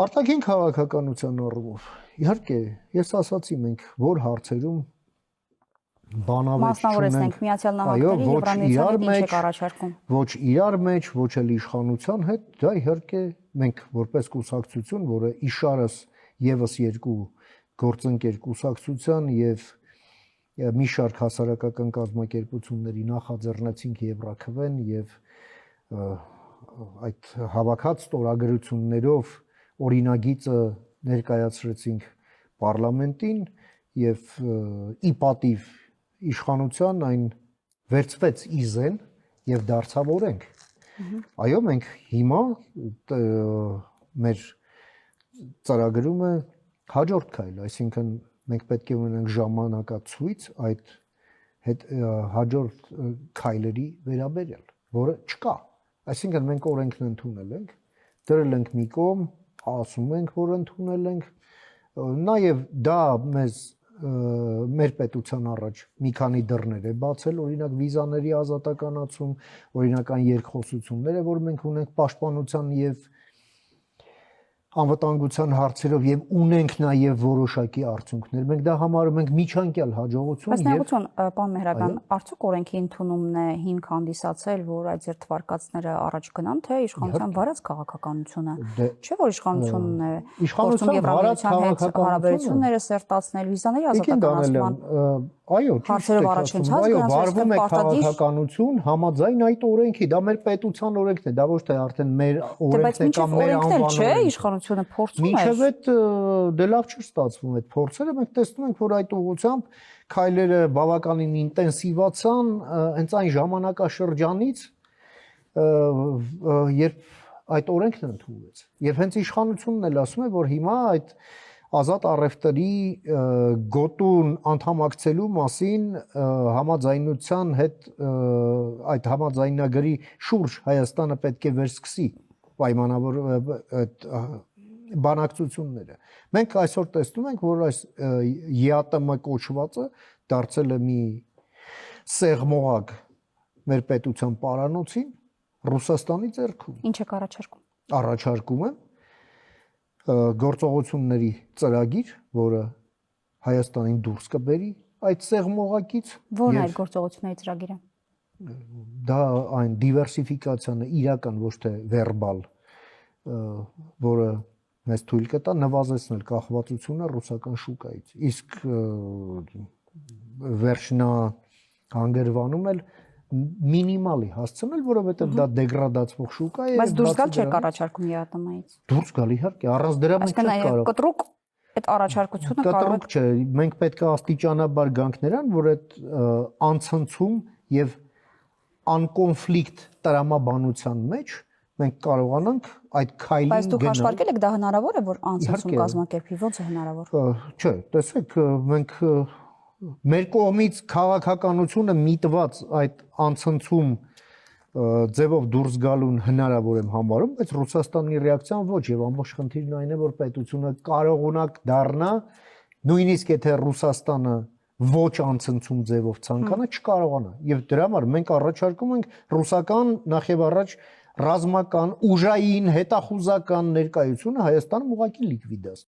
Արտաքին քաղաքականության առումով իհարկե ես ասացի մենք որ հարցերում բանավեճ մասնավորեցնենք Միացյալ Նահանգների Եվրամիության հետ ինչ եք առաջարկում։ Ոչ իրար մեջ, ոչ էլ իշխանության հետ, դա իհարկե մենք որպես կուսակցություն, որը իշարս եւս երկու գործընկեր կուսակցության եւ մի շարք հասարակական կազմակերպությունների նախաձեռնեցինք Եվրաքվեն եւ այդ հավաքած ստորագրություններով օրինագիծը ներկայացրեցինք պարլամենտին եւ ի պատիվ իշխանության այն վերցվեց իզեն եւ դարձավ օրենք։ Այո, մենք հիմա մեր ծրագրումը հաջորդ քայլ, այսինքն մենք պետք է ունենանք ժամանակացույց այդ հաջորդ քայլերի վերաբերյալ, որը չկա։ Այսինքն մենք օրենքն ընդունել ենք, դրել ենք մի կողմ, ասում ենք, որ ընդունել ենք, նաև դա մեր պետության առաջ մի քանի դռներ է բացել, օրինակ վիզաների ազատականացում, օրինական երկխոսությունները, որ մենք ունենք պաշտպանության եւ անվտանգության հարցերով եւ ունենք նաեւ որոշակի արդյունքներ։ Մենք դա համարում ենք միջանկյալ հաջողություն եւ Բայց պարոն Մեհրաբյան, արդյոք օրենքի ընդունումն է հիմք հանդիսացել, որ այդ ձեր թվարկածները առաջ գնան, թե իշխանության վարած քաղաքականությունը։ Չէ՞ որ իշխանությունն է իշխանության վարած հարաբերությունները սերտացնել, վիզաների ազատականացման այո, հարցերով առաջընթաց վարվում է քաղաքականություն համաձայն այդ օրենքի, դա մեր պետության օրենքն է, դա ոչ թե արդեն մեր օրենքն է կամ մեր անվանումը։ Փորձում է։ Մինչև այդ դե լավ չի ստացվում այդ փորձերը, մենք տեսնում ենք, որ այդ ուղղությամբ քայլերը բավականին ինտենսիվացան հենց այն ժամանակաշրջանից, երբ այդ օրենքն ընդունվեց։ Եվ հենց իշխանությունն էլ ասում է, որ հիմա այդ ազատ առևտրի գոտուն անդամակցելու մասին համաձայնության հետ այդ համաձայնագրի շուրջ Հայաստանը պետք է վերսկսի պայմանավոր այդ բանակցությունները։ Մենք այսօր տեսնում ենք, որ այս ԵԱՏՄ կոչվածը դարձել է մի սեղմողակ մեր պետության պարանոցին Ռուսաստանի ձեռքում։ Ինչ եք առաջարկում։ Առաջարկում եմ գործողությունների ծրագիր, որը Հայաստանին դուրս կբերի այդ սեղմողակից։ Որն է այդ գործողությունների ծրագիրը։ Դա այն դիվերսիֆիկացիան իրական, ոչ թե վերբալ, որը մեզ թույլ կտա նվազեցնել կախվածությունը ռուսական շուկայից։ Իսկ վերջնահանգրվանում էլ մինիմալի հասցնել, որովհետև դա դեգրադացվող շուկա է։ Բայց դուրս գալ չեք առաջարկում ԵԱՏՄ-ից։ Դուրս գալ իհարկե, առանց դրա մենք չենք կարող։ Կտրուկ այդ առաջարկությունը կարող է։ Կտրուկ չէ, մենք պետք է աստիճանաբար գանք նրան, որ այդ անցնցում եւ անկոնֆլիկտ տրամաբանության մեջ մենք կարողանանք այդ քայլին գնալ։ Բայց դուք հաշվարկել եք դա հնարավոր է, որ անցնցում կազմակերպվի, ո՞նց է հնարավոր։ Չէ, տեսեք, մենք մեր կողմից քաղաքականությունը միտված այդ անցնցում ձևով դուրս գալուն հնարավոր եմ համարում, բայց Ռուսաստանի ռեակցիան ոչ, եւ ամբողջ խնդիրն այն է, որ պետությունը կարողունակ դառնա, նույնիսկ եթե Ռուսաստանը ոչ անցնցում ձևով ցանկանա, չկարողանա։ Եվ դրա համար մենք առաջարկում ենք ռուսական նախ եւ առաջ ռազմական, ուժային, հետախուզական ներկայությունը Հայաստանում ուղղակի լիկվիդացնել։